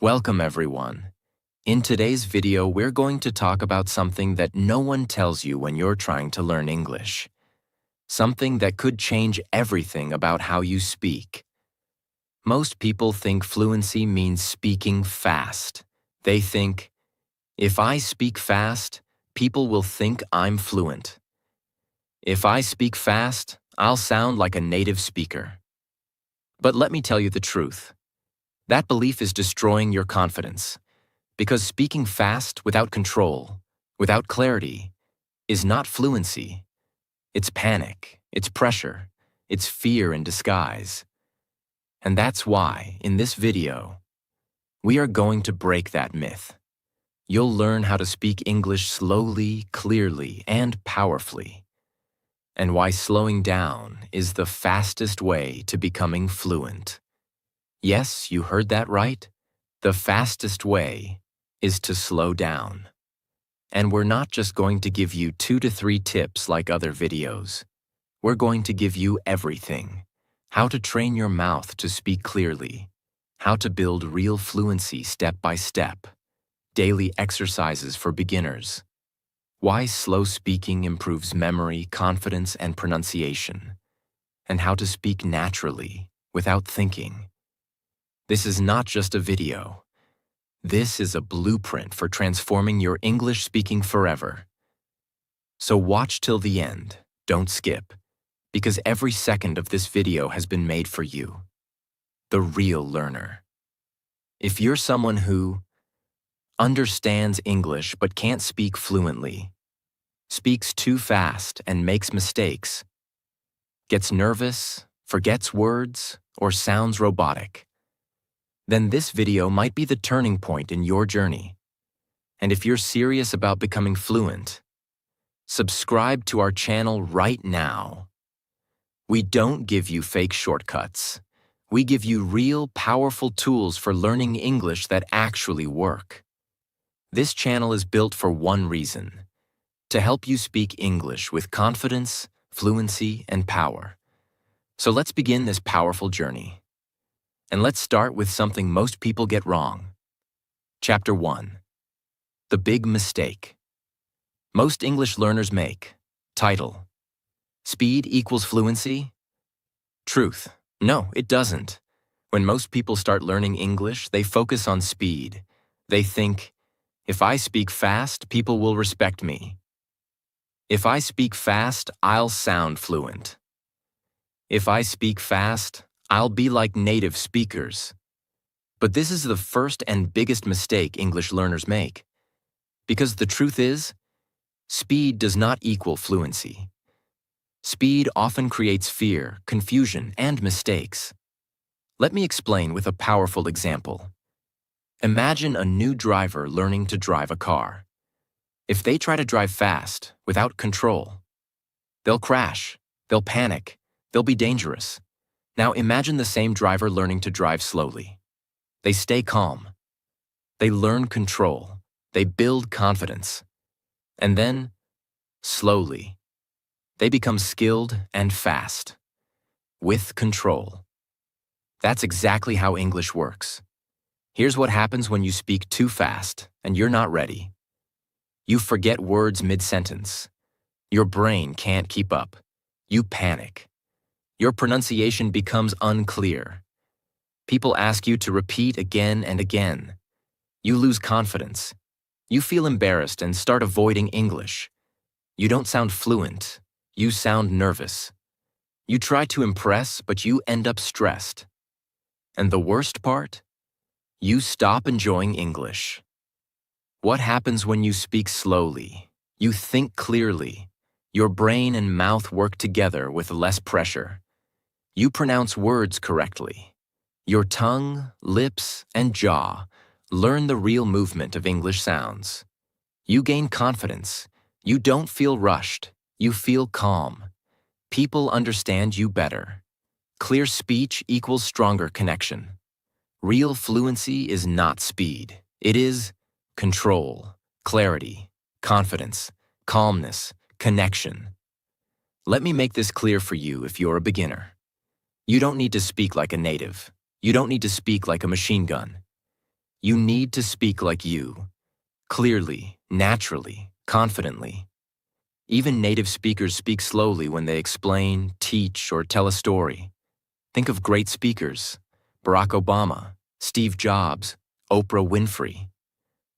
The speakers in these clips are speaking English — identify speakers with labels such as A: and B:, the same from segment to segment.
A: Welcome everyone. In today's video, we're going to talk about something that no one tells you when you're trying to learn English. Something that could change everything about how you speak. Most people think fluency means speaking fast. They think, if I speak fast, people will think I'm fluent. If I speak fast, I'll sound like a native speaker. But let me tell you the truth. That belief is destroying your confidence, because speaking fast without control, without clarity, is not fluency. It's panic, it's pressure, it's fear in disguise. And that's why, in this video, we are going to break that myth. You'll learn how to speak English slowly, clearly, and powerfully, and why slowing down is the fastest way to becoming fluent. Yes, you heard that right. The fastest way is to slow down. And we're not just going to give you 2 to 3 tips like other videos. We're going to give you everything. How to train your mouth to speak clearly. How to build real fluency step by step. Daily exercises for beginners. Why slow speaking improves memory, confidence, and pronunciation. And how to speak naturally, without thinking. This is not just a video. This is a blueprint for transforming your English speaking forever. So watch till the end, don't skip, because every second of this video has been made for you, the real learner. If you're someone who understands English but can't speak fluently, speaks too fast and makes mistakes, gets nervous, forgets words, or sounds robotic, then this video might be the turning point in your journey. And if you're serious about becoming fluent, subscribe to our channel right now. We don't give you fake shortcuts. We give you real, powerful tools for learning English that actually work. This channel is built for one reason: to help you speak English with confidence, fluency, and power. So let's begin this powerful journey. And let's start with something most people get wrong. Chapter 1. The big mistake most English learners make. Title: Speed equals fluency? Truth: no, it doesn't. When most people start learning English, they focus on speed. They think, if I speak fast, people will respect me. If I speak fast, I'll sound fluent. If I speak fast, I'll be like native speakers. But this is the first and biggest mistake English learners make. Because the truth is, speed does not equal fluency. Speed often creates fear, confusion, and mistakes. Let me explain with a powerful example. Imagine a new driver learning to drive a car. If they try to drive fast, without control, they'll crash, they'll panic, they'll be dangerous. Now imagine the same driver learning to drive slowly. They stay calm. They learn control. They build confidence. And then, slowly, they become skilled and fast, with control. That's exactly how English works. Here's what happens when you speak too fast and you're not ready. You forget words mid-sentence. Your brain can't keep up. You panic. Your pronunciation becomes unclear. People ask you to repeat again and again. You lose confidence. You feel embarrassed and start avoiding English. You don't sound fluent. You sound nervous. You try to impress, but you end up stressed. And the worst part? You stop enjoying English. What happens when you speak slowly? You think clearly. Your brain and mouth work together with less pressure. You pronounce words correctly. Your tongue, lips, and jaw learn the real movement of English sounds. You gain confidence. You don't feel rushed. You feel calm. People understand you better. Clear speech equals stronger connection. Real fluency is not speed. It is control, clarity, confidence, calmness, connection. Let me make this clear for you if you're a beginner. You don't need to speak like a native. You don't need to speak like a machine gun. You need to speak like you, clearly, naturally, confidently. Even native speakers speak slowly when they explain, teach, or tell a story. Think of great speakers: Barack Obama, Steve Jobs, Oprah Winfrey.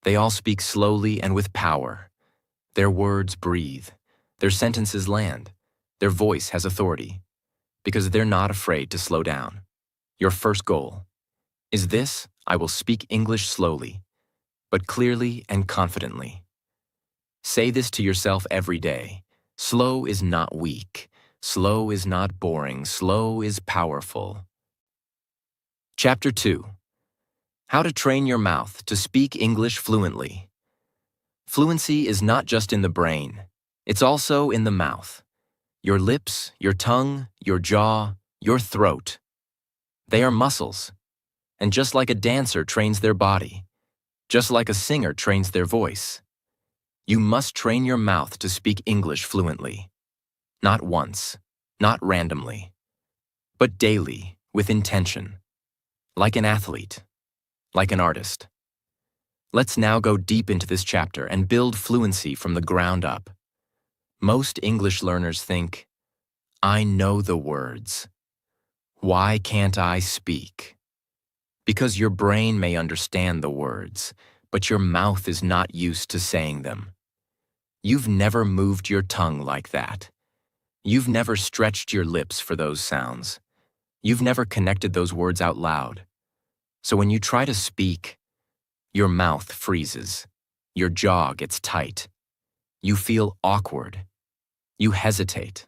A: They all speak slowly and with power. Their words breathe. Their sentences land. Their voice has authority. Because they're not afraid to slow down. Your first goal is this: I will speak English slowly, but clearly and confidently. Say this to yourself every day. Slow is not weak. Slow is not boring. Slow is powerful. Chapter 2. How to train your mouth to speak English fluently. Fluency is not just in the brain. It's also in the mouth. Your lips, your tongue, your jaw, your throat. They are muscles. And just like a dancer trains their body, just like a singer trains their voice, you must train your mouth to speak English fluently. Not once, not randomly, but daily, with intention. Like an athlete, like an artist. Let's now go deep into this chapter and build fluency from the ground up. Most English learners think, I know the words. Why can't I speak? Because your brain may understand the words, but your mouth is not used to saying them. You've never moved your tongue like that. You've never stretched your lips for those sounds. You've never connected those words out loud. So when you try to speak, your mouth freezes. Your jaw gets tight. You feel awkward. You hesitate.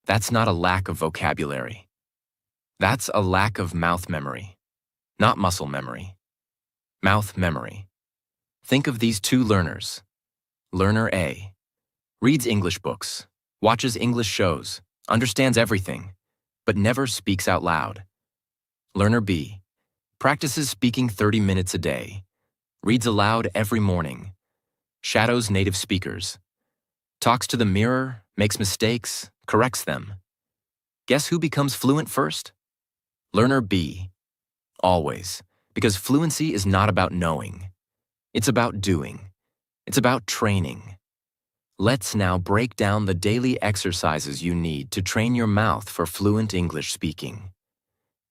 A: That's not a lack of vocabulary. That's a lack of mouth memory, not muscle memory. Mouth memory. Think of these two learners. Learner A reads English books, watches English shows, understands everything, but never speaks out loud. Learner B practices speaking 30 minutes a day, reads aloud every morning, shadows native speakers, talks to the mirror, makes mistakes, corrects them. Guess who becomes fluent first? Learner B. Always, because fluency is not about knowing. It's about doing. It's about training. Let's now break down the daily exercises you need to train your mouth for fluent English speaking.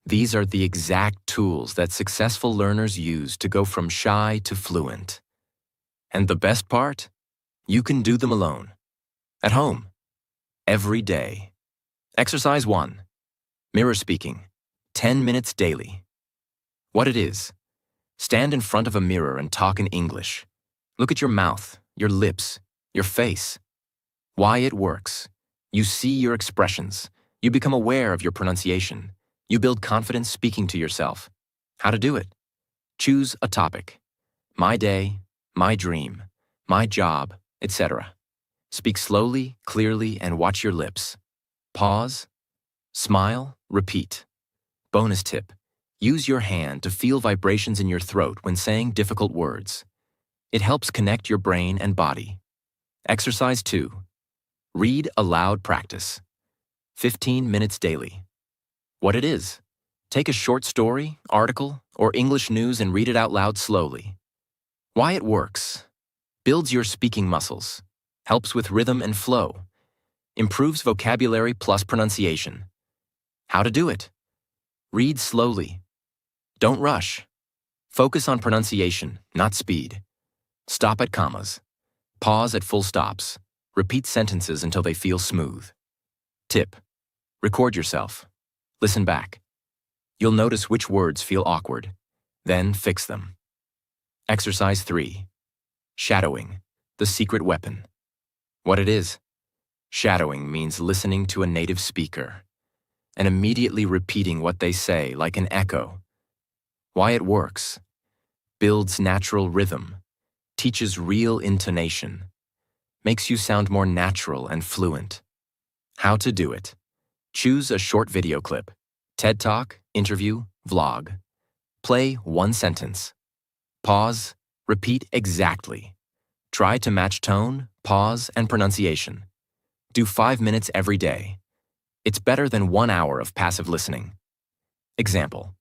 A: These are the exact tools that successful learners use to go from shy to fluent. And the best part? You can do them alone. At home. Every day. Exercise 1. Mirror speaking. 10 minutes daily. What it is: stand in front of a mirror and talk in English. Look at your mouth, your lips, your face. Why it works. You see your expressions. You become aware of your pronunciation. You build confidence speaking to yourself. How to do it? Choose a topic. My day, my dream, my job, etc. Speak slowly, clearly, and watch your lips. Pause. Smile. Repeat. Bonus tip: use your hand to feel vibrations in your throat when saying difficult words. It helps connect your brain and body. Exercise 2. Read aloud practice. 15 minutes daily. What it is: take a short story, article, or English news and read it out loud slowly. Why it works: builds your speaking muscles, helps with rhythm and flow, improves vocabulary plus pronunciation. How to do it? Read slowly. Don't rush. Focus on pronunciation, not speed. Stop at commas. Pause at full stops. Repeat sentences until they feel smooth. Tip: record yourself. Listen back. You'll notice which words feel awkward. Then fix them. Exercise 3. Shadowing, the secret weapon. What it is: shadowing means listening to a native speaker and immediately repeating what they say like an echo. Why it works: builds natural rhythm, teaches real intonation, makes you sound more natural and fluent. How to do it: choose a short video clip, TED Talk, interview, vlog. Play one sentence. Pause, repeat exactly. Try to match tone, pause, and pronunciation. Do 5 minutes every day. It's better than 1 hour of passive listening. Example: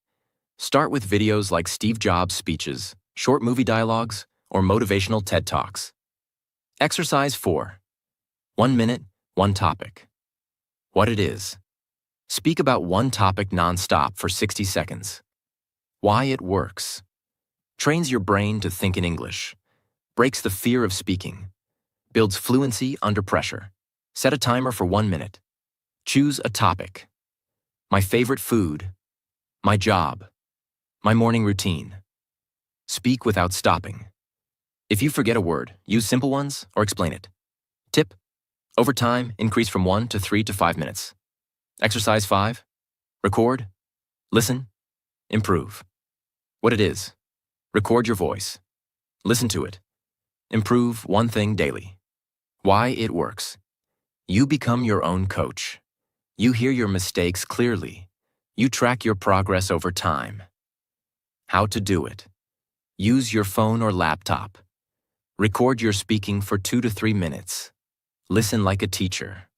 A: Start with videos like Steve Jobs' speeches, short movie dialogues, or motivational TED Talks. Exercise 4. 1 minute, one topic. What it is. Speak about one topic non-stop for 60 seconds. Why it works. Trains your brain to think in English. Breaks the fear of speaking. Builds fluency under pressure. Set a timer for 1 minute. Choose a topic. My favorite food. My job. My morning routine. Speak without stopping. If you forget a word, use simple ones or explain it. Tip: over time, increase from 1 to 3 to 5 minutes. Exercise 5. Record, listen, improve. What it is. Record your voice. Listen to it. Improve one thing daily. Why it works. You become your own coach. You hear your mistakes clearly. You track your progress over time. How to do it. Use your phone or laptop. Record your speaking for 2 to 3 minutes. Listen like a teacher.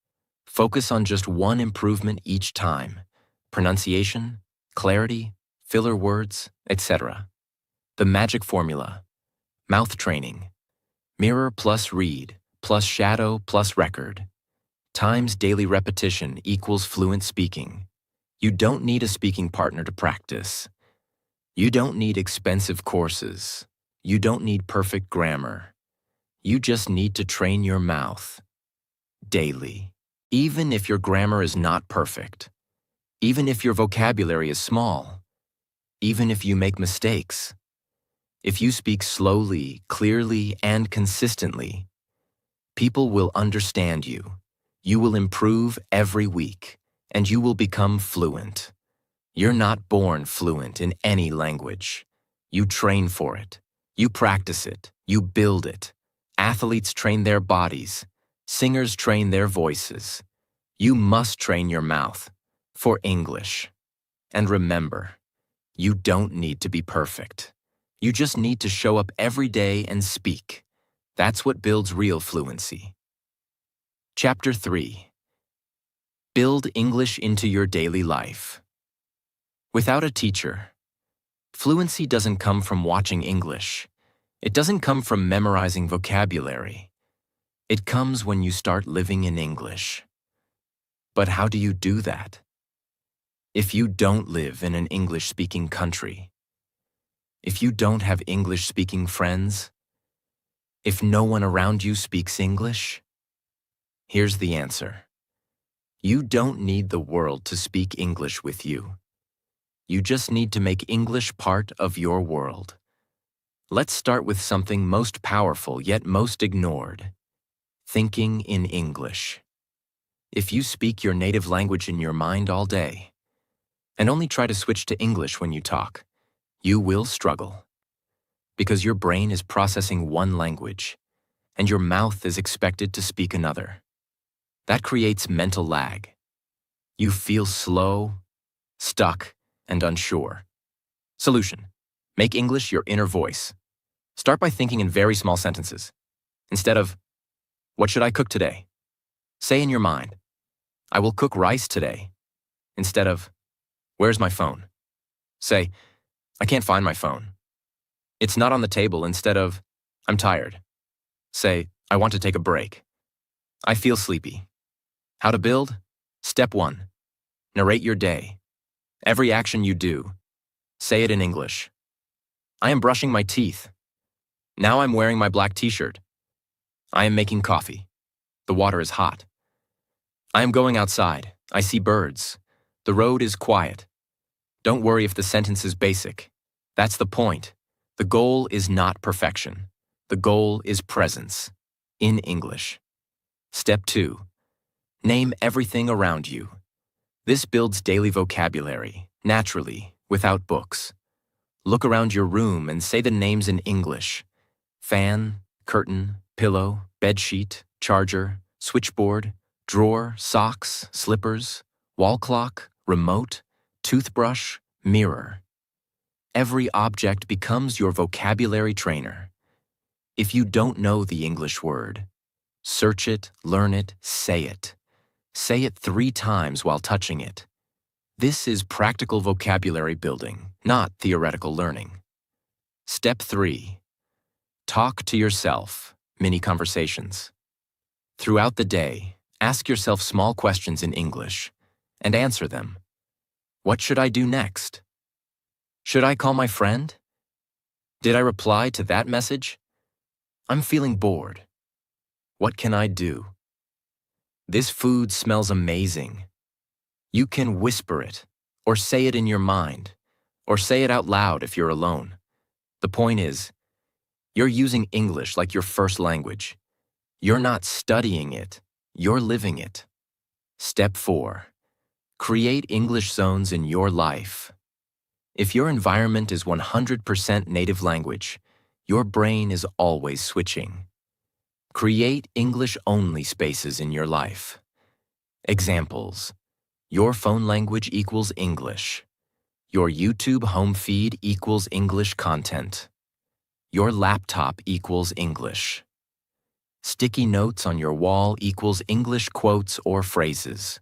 A: Focus on just one improvement each time. Pronunciation, clarity, filler words, etc. The magic formula. Mouth training. Mirror plus read plus shadow plus record. Times daily repetition equals fluent speaking. You don't need a speaking partner to practice. You don't need expensive courses. You don't need perfect grammar. You just need to train your mouth. Daily. Even if your grammar is not perfect. Even if your vocabulary is small. Even if you make mistakes. If you speak slowly, clearly, and consistently, people will understand you. You will improve every week, and you will become fluent. You're not born fluent in any language. You train for it. You practice it. You build it. Athletes train their bodies. Singers train their voices. You must train your mouth for English. And remember, you don't need to be perfect. You just need to show up every day and speak. That's what builds real fluency. Chapter 3. Build English into your daily life. Without a teacher, fluency doesn't come from watching English. It doesn't come from memorizing vocabulary. It comes when you start living in English. But how do you do that? If you don't live in an English-speaking country, if you don't have English-speaking friends, if no one around you speaks English, here's the answer. You don't need the world to speak English with you. You just need to make English part of your world. Let's start with something most powerful yet most ignored. Thinking in English. If you speak your native language in your mind all day, and only try to switch to English when you talk, you will struggle. Because your brain is processing one language, and your mouth is expected to speak another. That creates mental lag. You feel slow, stuck, and unsure. Solution: make English your inner voice. Start by thinking in very small sentences. Instead of, "What should I cook today?" say in your mind, "I will cook rice today." Instead of, "Where's my phone?" say, "I can't find my phone." "It's not on the table." Instead of, "I'm tired." Say, "I want to take a break." "I feel sleepy." How to build? Step 1. Narrate your day. Every action you do. Say it in English. I am brushing my teeth. Now I'm wearing my black t-shirt. I am making coffee. The water is hot. I am going outside. I see birds. The road is quiet. Don't worry if the sentence is basic. That's the point. The goal is not perfection. The goal is presence. In English. Step 2. Name everything around you. This builds daily vocabulary, naturally, without books. Look around your room and say the names in English. Fan, curtain, pillow, bedsheet, charger, switchboard, drawer, socks, slippers, wall clock, remote, toothbrush, mirror. Every object becomes your vocabulary trainer. If you don't know the English word, search it, learn it, say it. Say it 3 times while touching it. This is practical vocabulary building. not theoretical learning. Step 3. Talk to yourself, mini conversations. Throughout the day, ask yourself small questions in English and answer them. What should I do next? Should I call my friend? Did I reply to that message? I'm feeling bored. What can I do? This food smells amazing. You can whisper it, or say it in your mind, or say it out loud if you're alone. The point is, you're using English like your first language. You're not studying it, you're living it. Step 4. Create English zones in your life. If your environment is 100% native language, your brain is always switching. Create English-only spaces in your life. Examples: your phone language equals English. Your YouTube home feed equals English content. Your laptop equals English. Sticky notes on your wall equals English quotes or phrases.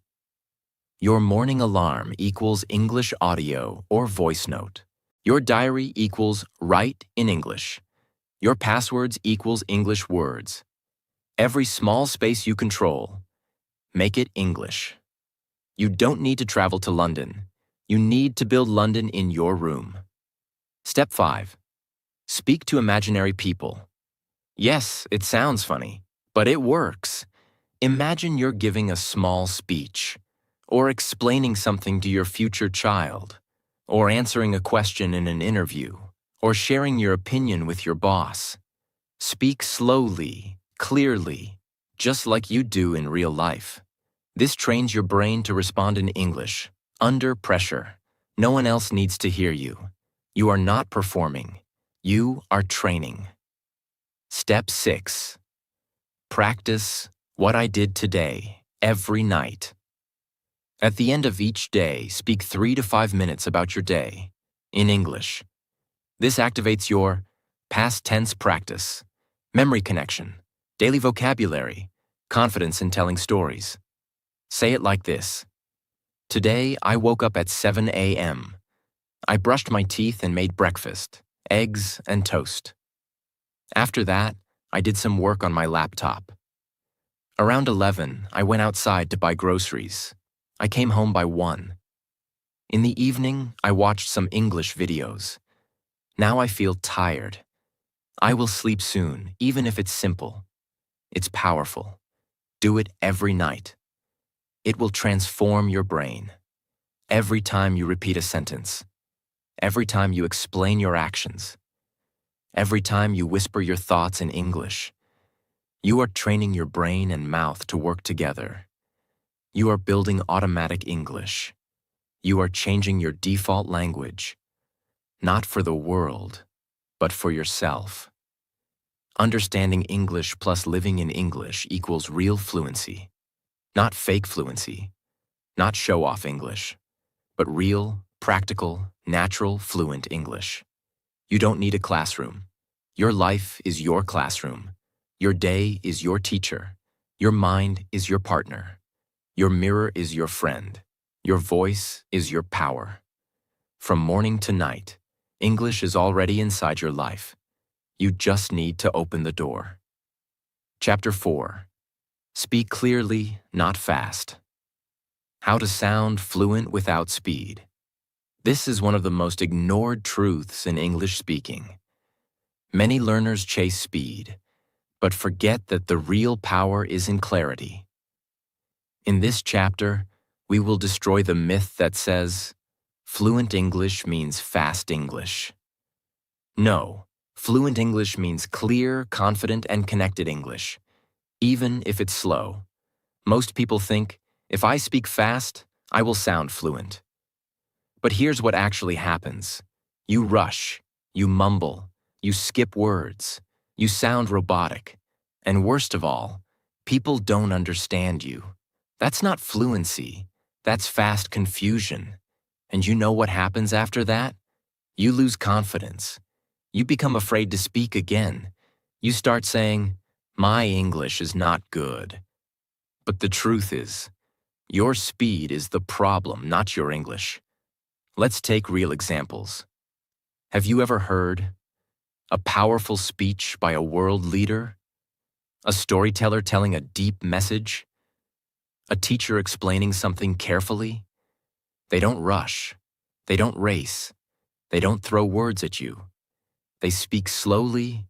A: Your morning alarm equals English audio or voice note. Your diary equals write in English. Your passwords equals English words. Every small space you control, make it English. You don't need to travel to London. You need to build London in your room. Step 5. Speak to imaginary people. Yes, it sounds funny, but it works. Imagine you're giving a small speech, or explaining something to your future child, or answering a question in an interview, or sharing your opinion with your boss. Speak slowly, clearly, just like you do in real life. This trains your brain to respond in English, under pressure. No one else needs to hear you. You are not performing. You are training. Step 6. Practice what I did today, every night. At the end of each day, speak 3 to 5 minutes about your day, in English. This activates your past tense practice, memory connection, daily vocabulary, confidence in telling stories. Say it like this. Today, I woke up at 7 a.m. I brushed my teeth and made breakfast, eggs and toast. After that, I did some work on my laptop. Around 11, I went outside to buy groceries. I came home by 1. In the evening, I watched some English videos. Now I feel tired. I will sleep soon, even if it's simple. It's powerful. Do it every night. It will transform your brain. Every time you repeat a sentence. Every time you explain your actions. Every time you whisper your thoughts in English. You are training your brain and mouth to work together. You are building automatic English. You are changing your default language, not for the world, but for yourself. Understanding English plus living in English equals real fluency. Not fake fluency, not show-off English, but real, practical, natural, fluent English. You don't need a classroom. Your life is your classroom. Your day is your teacher. Your mind is your partner. Your mirror is your friend. Your voice is your power. From morning to night, English is already inside your life. You just need to open the door. Chapter 4. Speak clearly, not fast. How to sound fluent without speed. This is one of the most ignored truths in English speaking. Many learners chase speed, but forget that the real power is in clarity. In this chapter, we will destroy the myth that says, fluent English means fast English. No, fluent English means clear, confident, and connected English, even if it's slow. Most people think, if I speak fast, I will sound fluent. But here's what actually happens. You rush, you mumble, you skip words, you sound robotic, and worst of all, people don't understand you. That's not fluency, that's fast confusion. And you know what happens after that? You lose confidence. You become afraid to speak again. You start saying, my English is not good. But the truth is, your speed is the problem, not your English. Let's take real examples. Have you ever heard a powerful speech by a world leader? A storyteller telling a deep message? A teacher explaining something carefully? They don't rush. They don't race. They don't throw words at you. They speak slowly,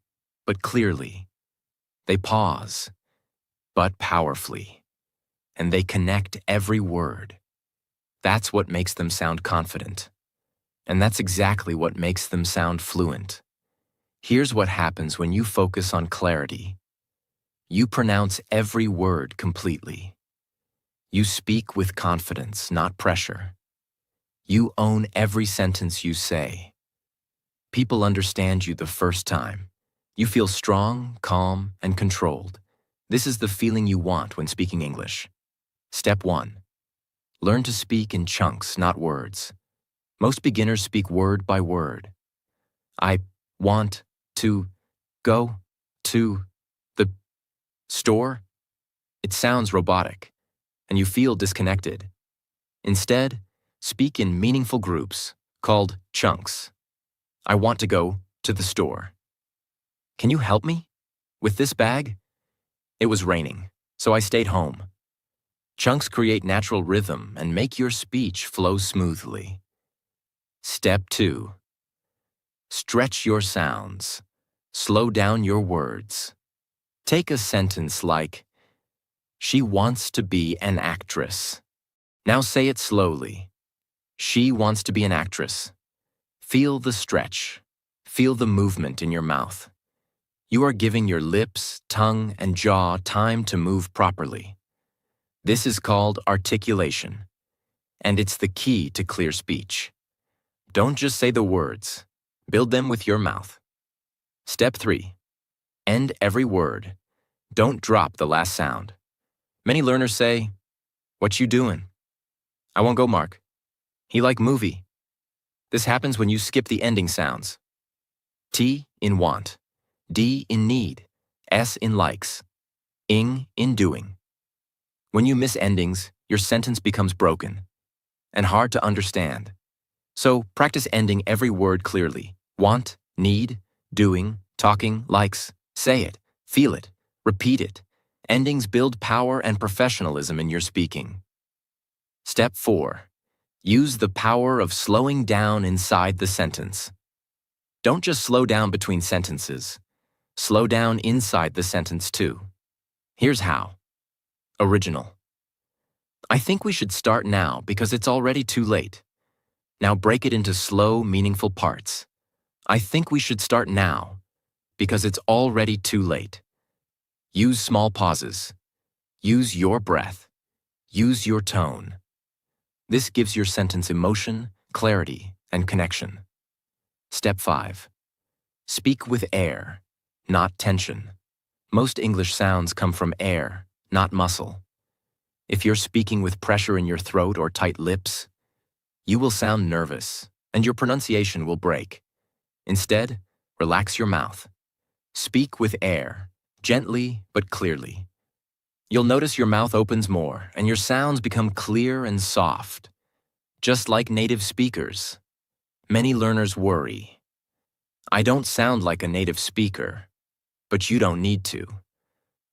A: but clearly. They pause, but powerfully. And they connect every word. That's what makes them sound confident. And that's exactly what makes them sound fluent. Here's what happens when you focus on clarity. You pronounce every word completely. You speak with confidence, not pressure. You own every sentence you say. People understand you the first time. You feel strong, calm, and controlled. This is the feeling you want when speaking English. Step 1. Learn to speak in chunks, not words. Most beginners speak word by word. I want to go to the store. It sounds robotic, and you feel disconnected. Instead, speak in meaningful groups, called chunks. I want to go to the store. Can you help me with this bag? It was raining, so I stayed home. Chunks create natural rhythm and make your speech flow smoothly. Step 2. Stretch your sounds. Slow down your words. Take a sentence like, she wants to be an actress. Now say it slowly. She wants to be an actress. Feel the stretch. Feel the movement in your mouth. You are giving your lips, tongue, and jaw time to move properly. This is called articulation, and it's the key to clear speech. Don't just say the words. Build them with your mouth. Step 3. End every word. Don't drop the last sound. Many learners say, "What you doing?" "I won't go, Mark." "He like movie." This happens when you skip the ending sounds. T in want, D in need, S in likes, ing in doing. When you miss endings, your sentence becomes broken and hard to understand. So practice ending every word clearly. Want, need, doing, talking, likes. Say it, feel it, repeat it. Endings build power and professionalism in your speaking. Step 4. Use the power of slowing down inside the sentence. Don't just slow down between sentences. Slow down inside the sentence too. Here's how. Original. I think we should start now because it's already too late. Now break it into slow, meaningful parts. I think we should start now because it's already too late. Use small pauses. Use your breath. Use your tone. This gives your sentence emotion, clarity, and connection. Step 5. Speak with air, not tension. Most English sounds come from air, not muscle. If you're speaking with pressure in your throat or tight lips, you will sound nervous, and your pronunciation will break. Instead, relax your mouth. Speak with air, gently but clearly. You'll notice your mouth opens more, and your sounds become clear and soft. Just like native speakers. Many learners worry. I don't sound like a native speaker, but you don't need to.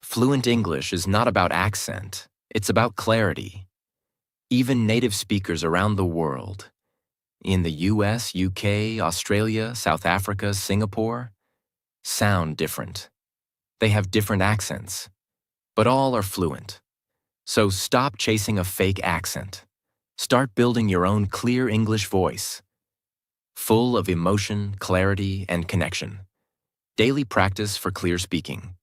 A: Fluent English is not about accent, it's about clarity. Even native speakers around the world, in the US, UK, Australia, South Africa, Singapore, sound different. They have different accents, but all are fluent. So stop chasing a fake accent. Start building your own clear English voice, full of emotion, clarity, and connection. Daily practice for clear speaking.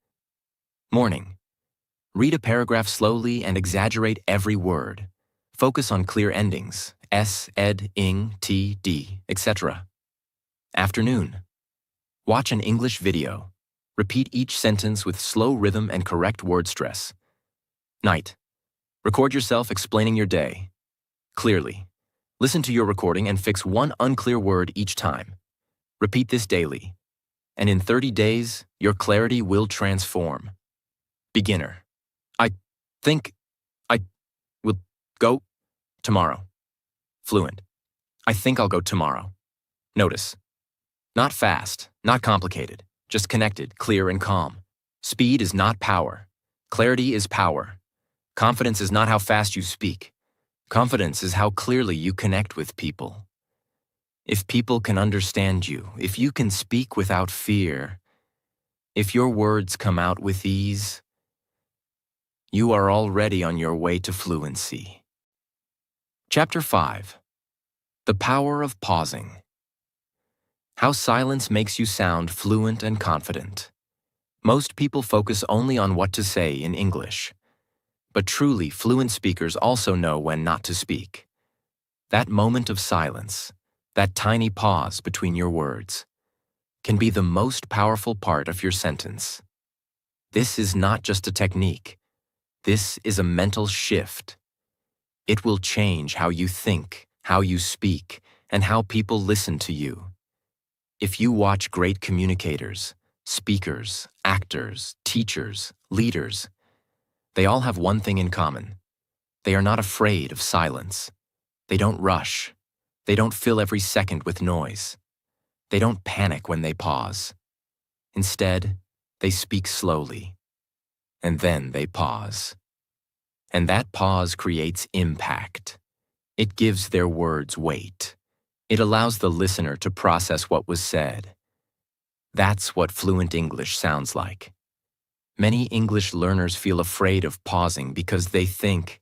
A: Morning. Read a paragraph slowly and exaggerate every word. Focus on clear endings, s, ed, ing, t, d, etc. Afternoon. Watch an English video. Repeat each sentence with slow rhythm and correct word stress. Night. Record yourself explaining your day. Clearly. Listen to your recording and fix one unclear word each time. Repeat this daily. And in 30 days, your clarity will transform. Beginner. I think I will go tomorrow. Fluent. I think I'll go tomorrow. Notice. Not fast, not complicated, just connected, clear, and calm. Speed is not power. Clarity is power. Confidence is not how fast you speak. Confidence is how clearly you connect with people. If people can understand you, if you can speak without fear, if your words come out with ease, you are already on your way to fluency. Chapter 5. The Power of Pausing. How silence makes you sound fluent and confident. Most people focus only on what to say in English. But truly, fluent speakers also know when not to speak. That moment of silence, that tiny pause between your words, can be the most powerful part of your sentence. This is not just a technique. This is a mental shift. It will change how you think, how you speak, and how people listen to you. If you watch great communicators, speakers, actors, teachers, leaders, they all have one thing in common. They are not afraid of silence. They don't rush. They don't fill every second with noise. They don't panic when they pause. Instead, they speak slowly. And then they pause. And that pause creates impact. It gives their words weight. It allows the listener to process what was said. That's what fluent English sounds like. Many English learners feel afraid of pausing because they think,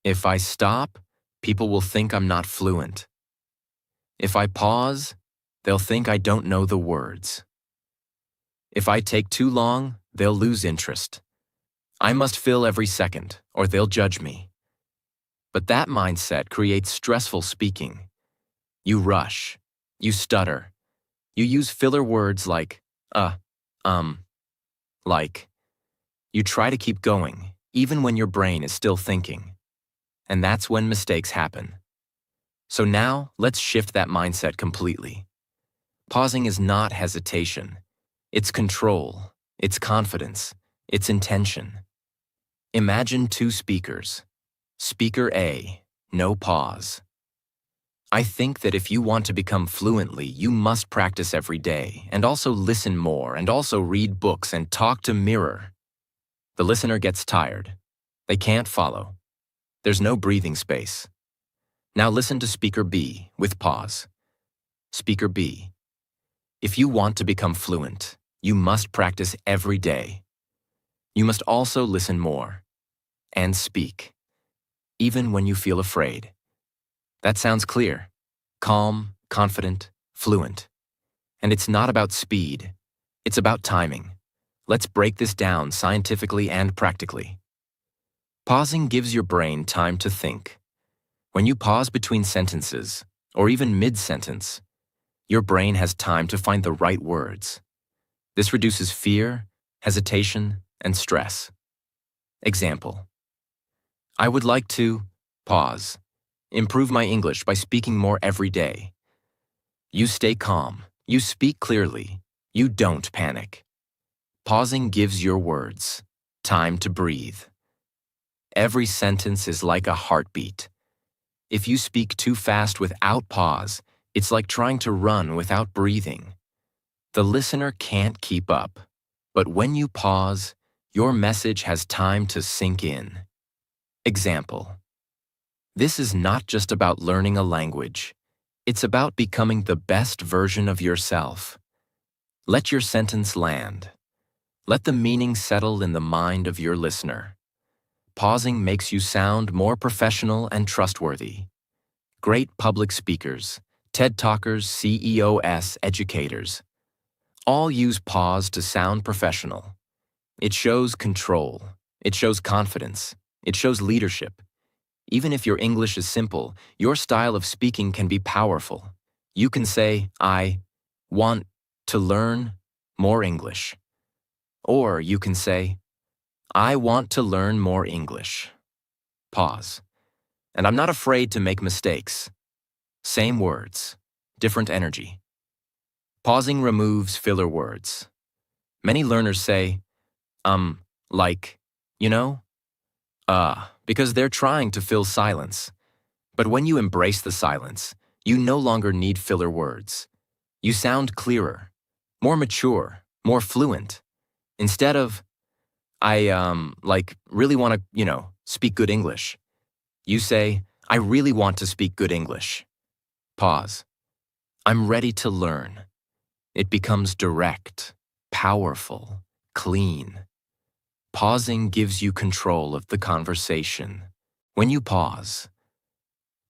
A: if I stop, people will think I'm not fluent. If I pause, they'll think I don't know the words. If I take too long, they'll lose interest. I must fill every second, or they'll judge me. But that mindset creates stressful speaking. You rush. You stutter. You use filler words like, like. You try to keep going, even when your brain is still thinking. And that's when mistakes happen. So now, let's shift that mindset completely. Pausing is not hesitation. It's control. It's confidence. It's intention. Imagine two speakers. Speaker A, no pause. I think that if you want to become fluently, you must practice every day, and also listen more, and also read books and talk to mirror. The listener gets tired. They can't follow. There's no breathing space. Now listen to Speaker B with pause. Speaker B. If you want to become fluent, you must practice every day. You must also listen more and speak, even when you feel afraid. That sounds clear, calm, confident, fluent. And it's not about speed, it's about timing. Let's break this down scientifically and practically. Pausing gives your brain time to think. When you pause between sentences, or even mid-sentence, your brain has time to find the right words. This reduces fear, hesitation, and stress. Example. I would like to pause. Improve my English by speaking more every day. You stay calm. You speak clearly. You don't panic. Pausing gives your words time to breathe. Every sentence is like a heartbeat. If you speak too fast without pause, it's like trying to run without breathing. The listener can't keep up. But when you pause, your message has time to sink in. Example. This is not just about learning a language. It's about becoming the best version of yourself. Let your sentence land. Let the meaning settle in the mind of your listener. Pausing makes you sound more professional and trustworthy. Great public speakers, TED Talkers, CEOs, educators, all use pause to sound professional. It shows control. It shows confidence. It shows leadership. Even if your English is simple, your style of speaking can be powerful. You can say, I want to learn more English. Or you can say, I want to learn more English. Pause. And I'm not afraid to make mistakes. Same words, different energy. Pausing removes filler words. Many learners say, like, you know, because they're trying to fill silence. But when you embrace the silence, you no longer need filler words. You sound clearer, more mature, more fluent. Instead of, really want to, speak good English. You say, I really want to speak good English. Pause. I'm ready to learn. It becomes direct, powerful, clean. Pausing gives you control of the conversation. When you pause,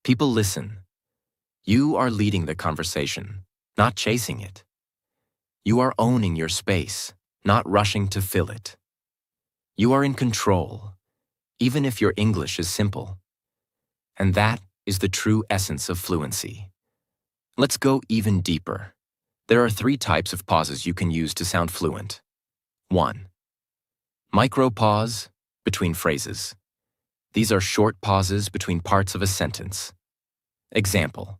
A: people listen. You are leading the conversation, not chasing it. You are owning your space, not rushing to fill it. You are in control, even if your English is simple. And that is the true essence of fluency. Let's go even deeper. There are 3 types of pauses you can use to sound fluent. 1. Micro-pause between phrases. These are short pauses between parts of a sentence. Example: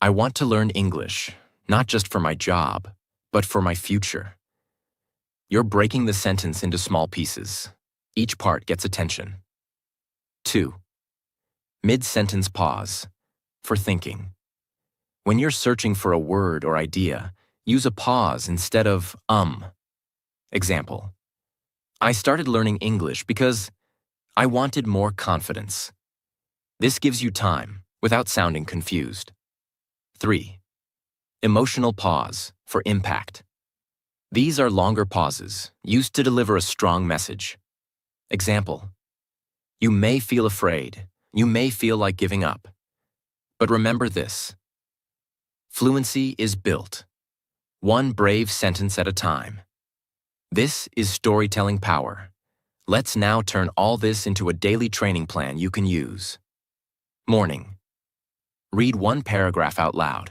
A: I want to learn English, not just for my job, but for my future. You're breaking the sentence into small pieces. Each part gets attention. 2. Mid-sentence pause, for thinking. When you're searching for a word or idea, use a pause instead of Example: I started learning English because I wanted more confidence. This gives you time without sounding confused. 3. Emotional pause, for impact. These are longer pauses used to deliver a strong message. Example: you may feel afraid, you may feel like giving up. But remember this: fluency is built, one brave sentence at a time. This is storytelling power. Let's now turn all this into a daily training plan you can use. Morning. Read 1 paragraph out loud.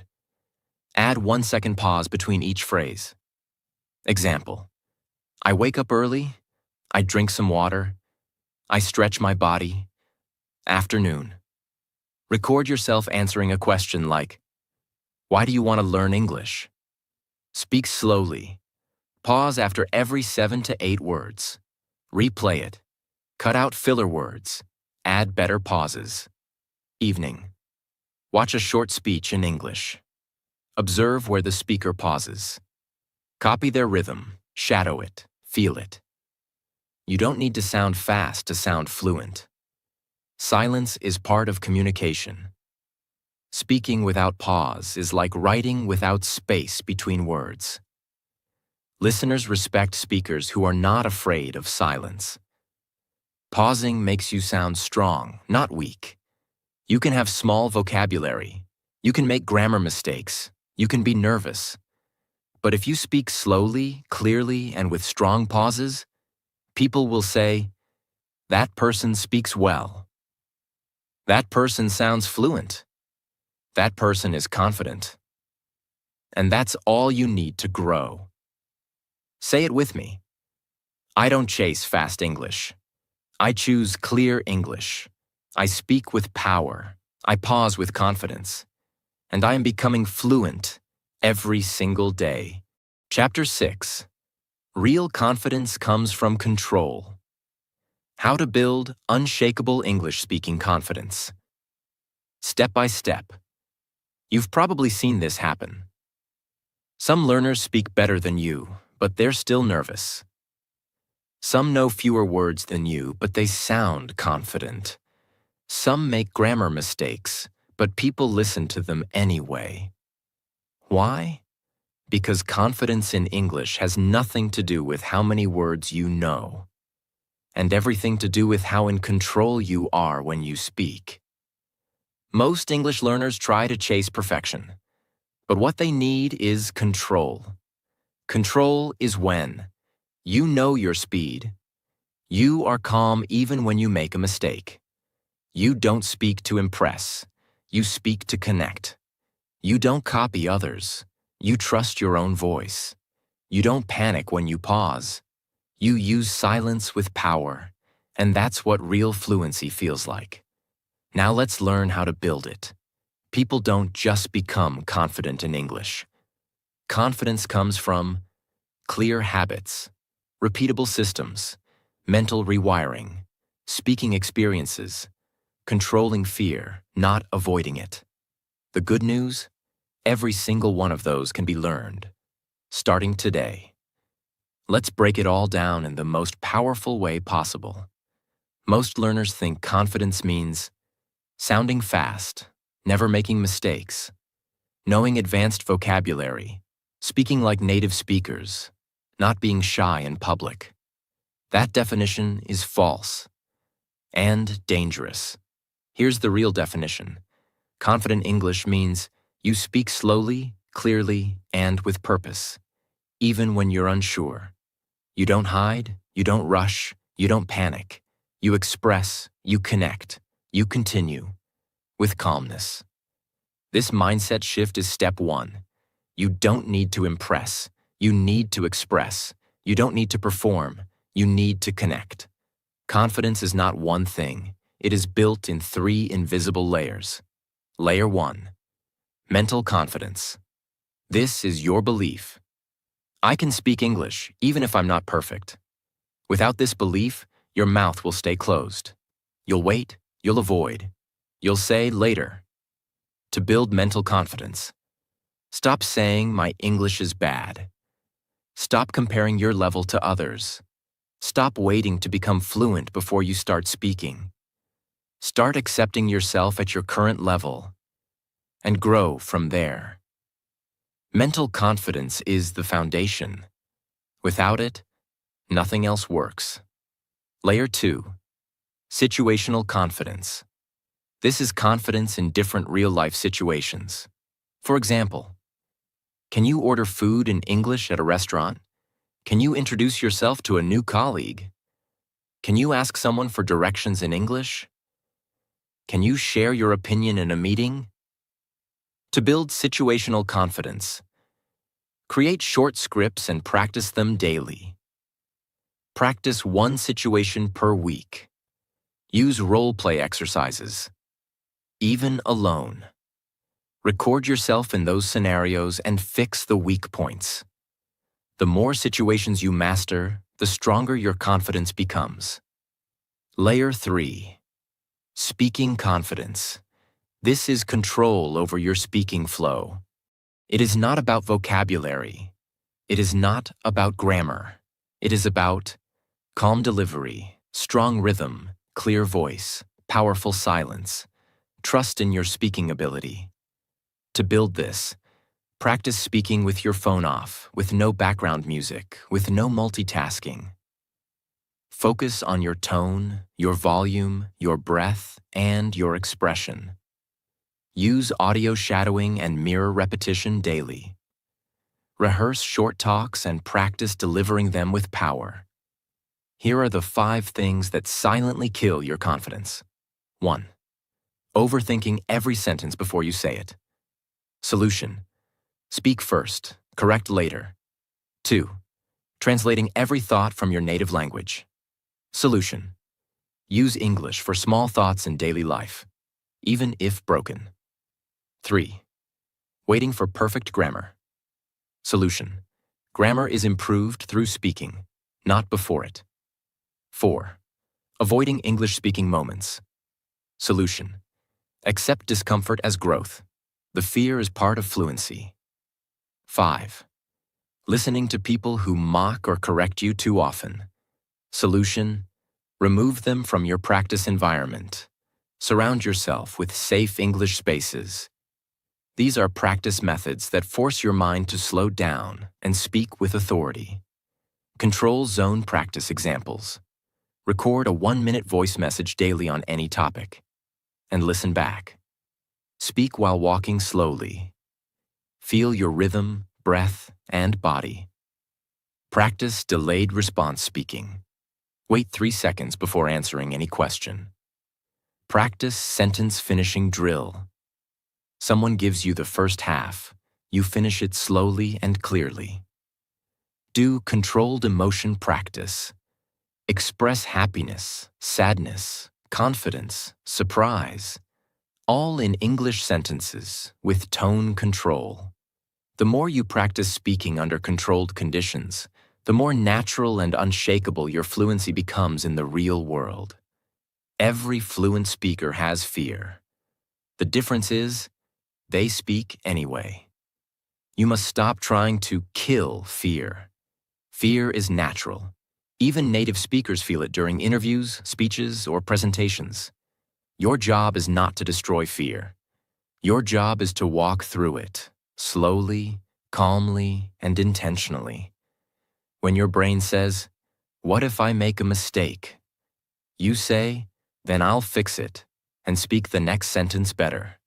A: Add 1 second pause between each phrase. Example: I wake up early, I drink some water, I stretch my body. Afternoon. Record yourself answering a question like, why do you want to learn English? Speak slowly. Pause after every 7 to 8 words. Replay it. Cut out filler words. Add better pauses. Evening. Watch a short speech in English. Observe where the speaker pauses. Copy their rhythm, shadow it, feel it. You don't need to sound fast to sound fluent. Silence is part of communication. Speaking without pause is like writing without space between words. Listeners respect speakers who are not afraid of silence. Pausing makes you sound strong, not weak. You can have small vocabulary. You can make grammar mistakes. You can be nervous. But if you speak slowly, clearly, and with strong pauses, people will say, that person speaks well. That person sounds fluent. That person is confident. And that's all you need to grow. Say it with me. I don't chase fast English. I choose clear English. I speak with power. I pause with confidence. And I am becoming fluent every single day. Chapter 6. Real confidence comes from control. How to build unshakable English-speaking confidence. Step by step. You've probably seen this happen. Some learners speak better than you, but they're still nervous. Some know fewer words than you, but they sound confident. Some make grammar mistakes, but people listen to them anyway. Why? Because confidence in English has nothing to do with how many words you know, and everything to do with how in control you are when you speak. Most English learners try to chase perfection, but what they need is control. Control is when you know your speed. You are calm even when you make a mistake. You don't speak to impress. You speak to connect. You don't copy others. You trust your own voice. You don't panic when you pause. You use silence with power, and that's what real fluency feels like. Now let's learn how to build it. People don't just become confident in English. Confidence comes from clear habits, repeatable systems, mental rewiring, speaking experiences, controlling fear, not avoiding it. The good news? Every single one of those can be learned, starting today. Let's break it all down in the most powerful way possible. Most learners think confidence means sounding fast, never making mistakes, knowing advanced vocabulary, speaking like native speakers, not being shy in public. That definition is false and dangerous. Here's the real definition. Confident English means you speak slowly, clearly, and with purpose, even when you're unsure. You don't hide, you don't rush, you don't panic. You express, you connect, you continue, with calmness. This mindset shift is step one. You don't need to impress, you need to express. You don't need to perform, you need to connect. Confidence is not one thing, it is built in 3 invisible layers. Layer 1. Mental confidence. This is your belief. I can speak English, even if I'm not perfect. Without this belief, your mouth will stay closed. You'll wait, you'll avoid, you'll say later. To build mental confidence, stop saying my English is bad. Stop comparing your level to others. Stop waiting to become fluent before you start speaking. Start accepting yourself at your current level and grow from there. Mental confidence is the foundation. Without it, nothing else works. Layer 2. Situational confidence. This is confidence in different real-life situations. For example, can you order food in English at a restaurant? Can you introduce yourself to a new colleague? Can you ask someone for directions in English? Can you share your opinion in a meeting? To build situational confidence, create short scripts and practice them daily. Practice 1 situation per week. Use role-play exercises. Even alone. Record yourself in those scenarios and fix the weak points. The more situations you master, the stronger your confidence becomes. Layer 3. Speaking confidence. This is control over your speaking flow. It is not about vocabulary. It is not about grammar. It is about calm delivery, strong rhythm, clear voice, powerful silence. Trust in your speaking ability. To build this, practice speaking with your phone off, with no background music, with no multitasking. Focus on your tone, your volume, your breath, and your expression. Use audio shadowing and mirror repetition daily. Rehearse short talks and practice delivering them with power. Here are the 5 things that silently kill your confidence. 1. Overthinking every sentence before you say it. Solution. Speak first, correct later. 2. Translating every thought from your native language. Solution. Use English for small thoughts in daily life, even if broken. 3. Waiting for perfect grammar. Solution. Grammar is improved through speaking, not before it. 4. Avoiding English-speaking moments. Solution. Accept discomfort as growth. The fear is part of fluency. 5. Listening to people who mock or correct you too often. Solution. Remove them from your practice environment. Surround yourself with safe English spaces. These are practice methods that force your mind to slow down and speak with authority. Control zone practice examples. Record a 1-minute voice message daily on any topic. And listen back. Speak while walking slowly. Feel your rhythm, breath, and body. Practice delayed response speaking. Wait 3 seconds before answering any question. Practice sentence finishing drill. Someone gives you the first half. You finish it slowly and clearly. Do controlled emotion practice. Express happiness, sadness, confidence, surprise, all in English sentences with tone control. The more you practice speaking under controlled conditions, the more natural and unshakable your fluency becomes in the real world. Every fluent speaker has fear. The difference is, they speak anyway. You must stop trying to kill fear. Fear is natural. Even native speakers feel it during interviews, speeches, or presentations. Your job is not to destroy fear. Your job is to walk through it, slowly, calmly, and intentionally. When your brain says, "What if I make a mistake?" you say, "Then I'll fix it," and speak the next sentence better.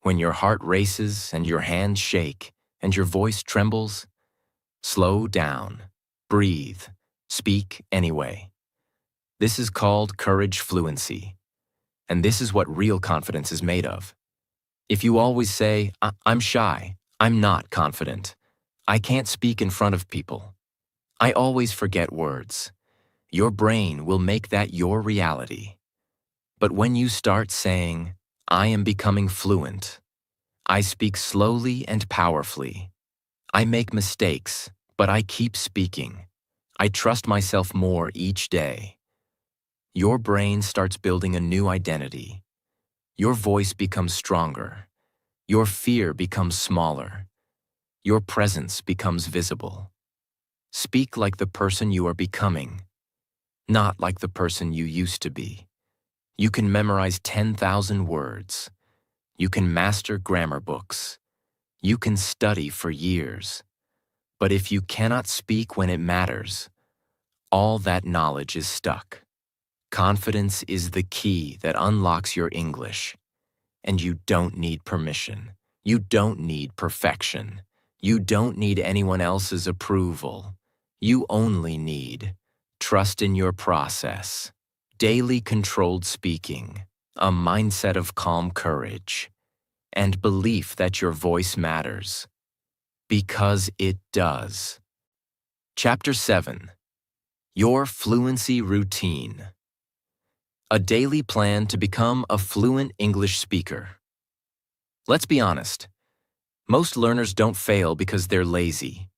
A: When your heart races and your hands shake and your voice trembles, slow down, breathe, speak anyway. This is called courage fluency, and this is what real confidence is made of. If you always say, "I'm shy, I'm not confident, I can't speak in front of people, I always forget words," your brain will make that your reality. But when you start saying, "I am becoming fluent, I speak slowly and powerfully, I make mistakes, but I keep speaking, I trust myself more each day," your brain starts building a new identity. Your voice becomes stronger. Your fear becomes smaller. Your presence becomes visible. Speak like the person you are becoming, not like the person you used to be. You can memorize 10,000 words. You can master grammar books. You can study for years. But if you cannot speak when it matters, all that knowledge is stuck. Confidence is the key that unlocks your English. And you don't need permission. You don't need perfection. You don't need anyone else's approval. You only need trust in your process, daily controlled speaking, a mindset of calm courage, and belief that your voice matters. Because it does. Chapter 7. Your Fluency Routine. A daily plan to become a fluent English speaker. Let's be honest. Most learners don't fail because they're lazy.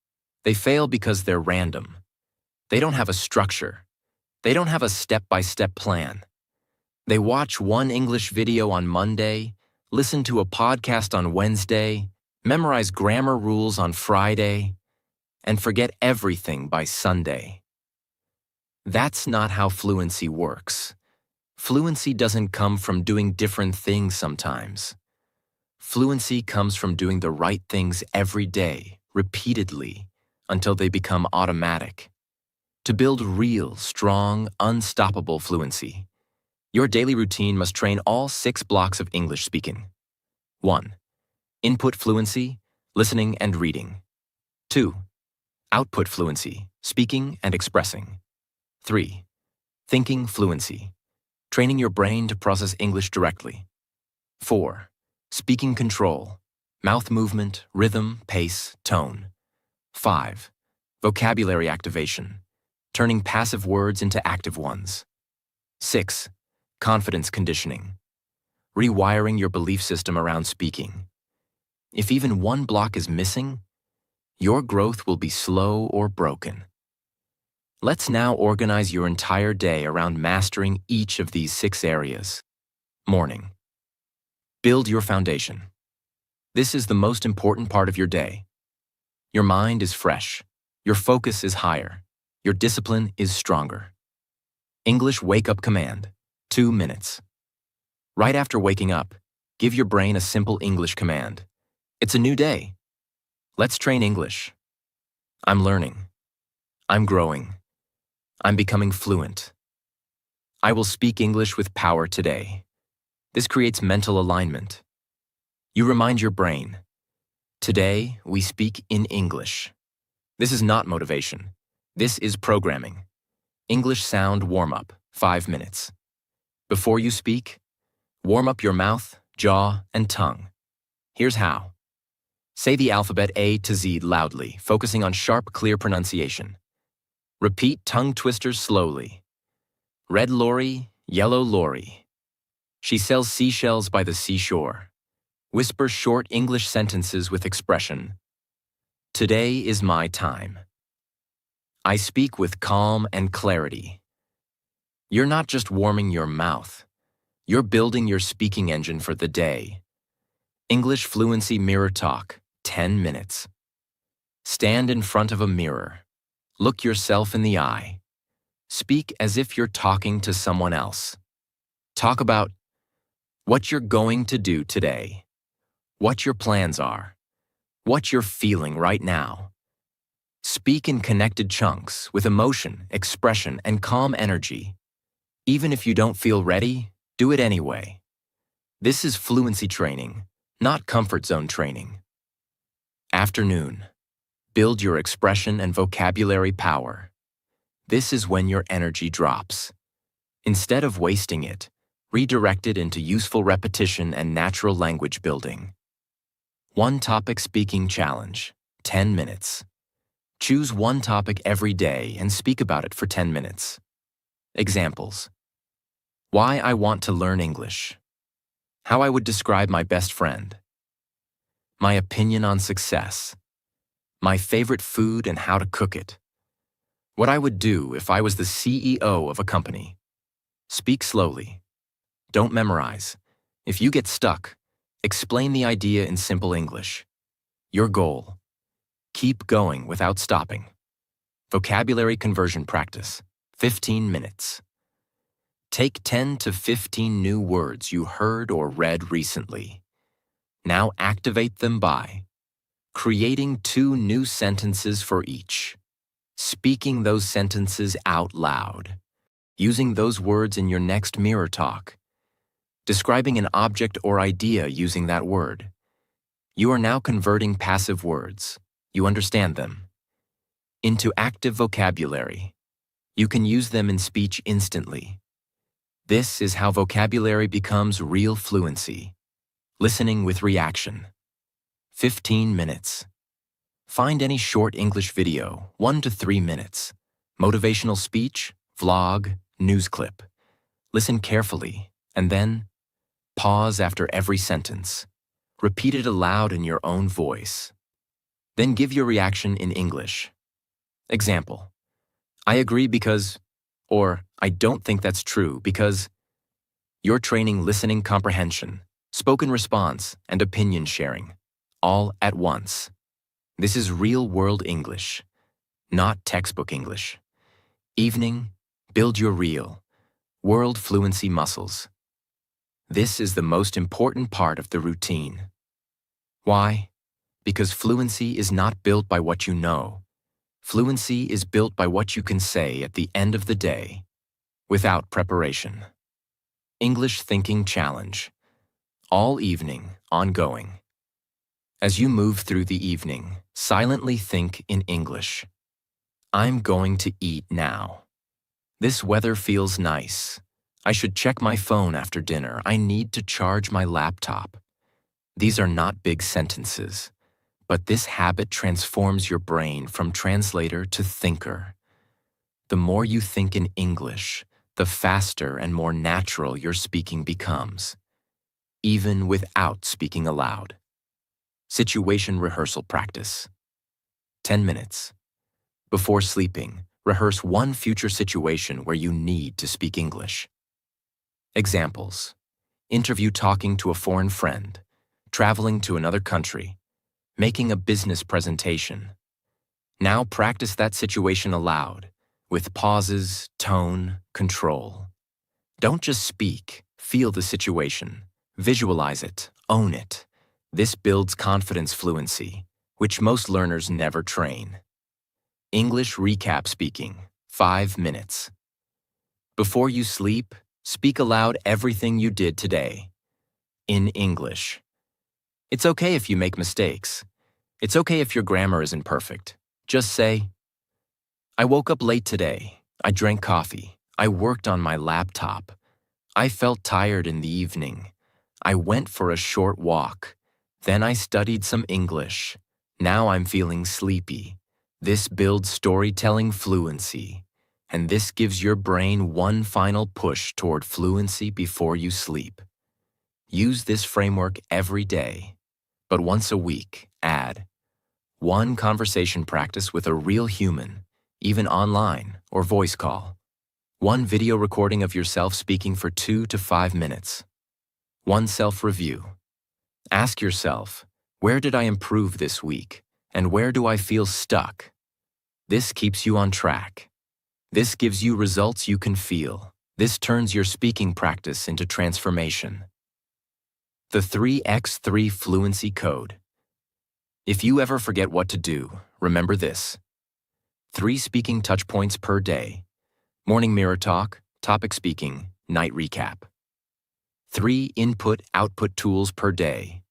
A: They fail because they're random. They don't have a structure. They don't have a step-by-step plan. They watch one English video on Monday, listen to a podcast on Wednesday, memorize grammar rules on Friday, and forget everything by Sunday. That's not how fluency works. Fluency doesn't come from doing different things sometimes. Fluency comes from doing the right things every day, repeatedly, until they become automatic. To build real, strong, unstoppable fluency, your daily routine must train all 6 blocks of English speaking. 1. Input fluency, listening and reading. 2. Output fluency, speaking and expressing. 3. Thinking fluency, training your brain to process English directly. 4. Speaking control, mouth movement, rhythm, pace, tone. 5. Vocabulary activation, turning passive words into active ones. 6. Confidence conditioning, rewiring your belief system around speaking. If even one block is missing, your growth will be slow or broken. Let's now organize your entire day around mastering each of these 6 areas. Morning. Build your foundation. This is the most important part of your day. Your mind is fresh. Your focus is higher. Your discipline is stronger. English wake-up command, 2 minutes. Right after waking up, give your brain a simple English command. It's a new day. Let's train English. I'm learning. I'm growing. I'm becoming fluent. I will speak English with power today. This creates mental alignment. You remind your brain, today we speak in English. This is not motivation. This is programming. English sound warm-up, 5 minutes. Before you speak, warm up your mouth, jaw, and tongue. Here's how. Say the alphabet A to Z loudly, focusing on sharp, clear pronunciation. Repeat tongue twisters slowly. Red lorry, yellow lorry. She sells seashells by the seashore. Whisper short English sentences with expression. Today is my time. I speak with calm and clarity. You're not just warming your mouth. You're building your speaking engine for the day. English Fluency Mirror Talk, 10 minutes. Stand in front of a mirror. Look yourself in the eye. Speak as if you're talking to someone else. Talk about what you're going to do today, what your plans are, what you're feeling right now. Speak in connected chunks with emotion, expression, and calm energy. Even if you don't feel ready, do it anyway. This is fluency training, not comfort zone training. Afternoon. Build your expression and vocabulary power. This is when your energy drops. Instead of wasting it, redirect it into useful repetition and natural language building. One topic speaking challenge, 10 minutes. Choose one topic every day and speak about it for 10 minutes. Examples. Why I want to learn English. How I would describe my best friend. My opinion on success. My favorite food and how to cook it. What I would do if I was the CEO of a company. Speak slowly. Don't memorize. If you get stuck, explain the idea in simple English. Your goal. Keep going without stopping. Vocabulary conversion practice, 15 minutes. Take 10 to 15 new words you heard or read recently. Now activate them by creating 2 new sentences for each. Speaking those sentences out loud. Using those words in your next mirror talk. Describing an object or idea using that word. You are now converting passive words. You understand them. Into active vocabulary. You can use them in speech instantly. This is how vocabulary becomes real fluency. Listening with reaction. 15 minutes. Find any short English video, 1 to 3 minutes. Motivational speech, vlog, news clip. Listen carefully, and then pause after every sentence. Repeat it aloud in your own voice. Then give your reaction in English. Example. I agree because, or I don't think that's true because. You're training listening comprehension, spoken response, and opinion sharing, all at once. This is real-world English, not textbook English. Evening, build your real, world fluency muscles. This is the most important part of the routine. Why? Because fluency is not built by what you know. Fluency is built by what you can say at the end of the day, without preparation. English Thinking Challenge. All evening, ongoing. As you move through the evening, silently think in English. I'm going to eat now. This weather feels nice. I should check my phone after dinner. I need to charge my laptop. These are not big sentences. But this habit transforms your brain from translator to thinker. The more you think in English, the faster and more natural your speaking becomes, even without speaking aloud. Situation rehearsal practice. 10 minutes. Before sleeping, rehearse one future situation where you need to speak English. Examples. Interview talking to a foreign friend, traveling to another country, making a business presentation. Now practice that situation aloud, with pauses, tone, control. Don't just speak, feel the situation, visualize it, own it. This builds confidence fluency, which most learners never train. English recap speaking, 5 minutes. Before you sleep, speak aloud everything you did today. In English. It's okay if you make mistakes. It's okay if your grammar isn't perfect. Just say, I woke up late today. I drank coffee. I worked on my laptop. I felt tired in the evening. I went for a short walk. Then I studied some English. Now I'm feeling sleepy. This builds storytelling fluency. And this gives your brain one final push toward fluency before you sleep. Use this framework every day. But once a week, add one conversation practice with a real human, even online or voice call. One video recording of yourself speaking for 2 to 5 minutes. One self-review. Ask yourself, Where did I improve this week? And where do I feel stuck? This keeps you on track. This gives you results you can feel. This turns your speaking practice into transformation. The 3x3 Fluency Code. If you ever forget what to do, remember this. 3 speaking touch points per day. Morning mirror talk, topic speaking, night recap. 3 input-output tools per day.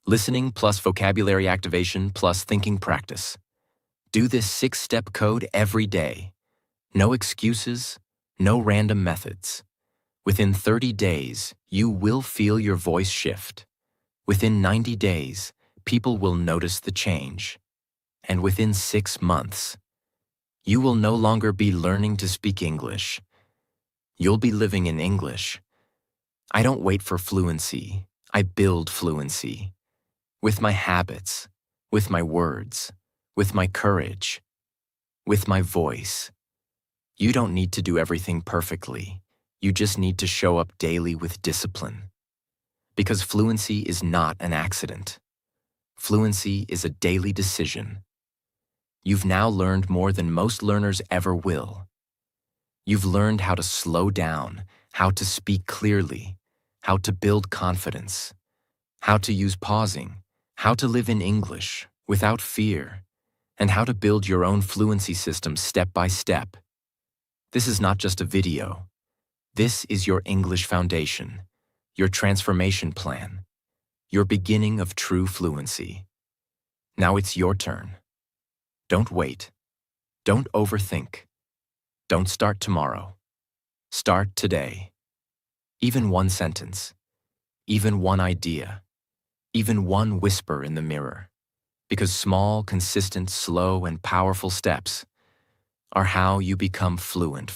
A: Listening plus vocabulary activation plus thinking practice. Do this 6-step code every day. No excuses, no random methods. Within 30 days, you will feel your voice shift. Within 90 days, people will notice the change. And within 6 months, you will no longer be learning to speak English. You'll be living in English. I don't wait for fluency. I build fluency. With my habits, with my words, with my courage, with my voice. You don't need to do everything perfectly. You just need to show up daily with discipline. Because fluency is not an accident. Fluency is a daily decision. You've now learned more than most learners ever will. You've learned how to slow down, how to speak clearly, how to build confidence, how to use pausing, how to live in English without fear, and how to build your own fluency system step by step. This is not just a video. This is your English foundation, your transformation plan, your beginning of true fluency. Now it's your turn. Don't wait. Don't overthink. Don't start tomorrow. Start today. Even one sentence, even one idea, even one whisper in the mirror. Because small, consistent, slow, and powerful steps are how you become fluent.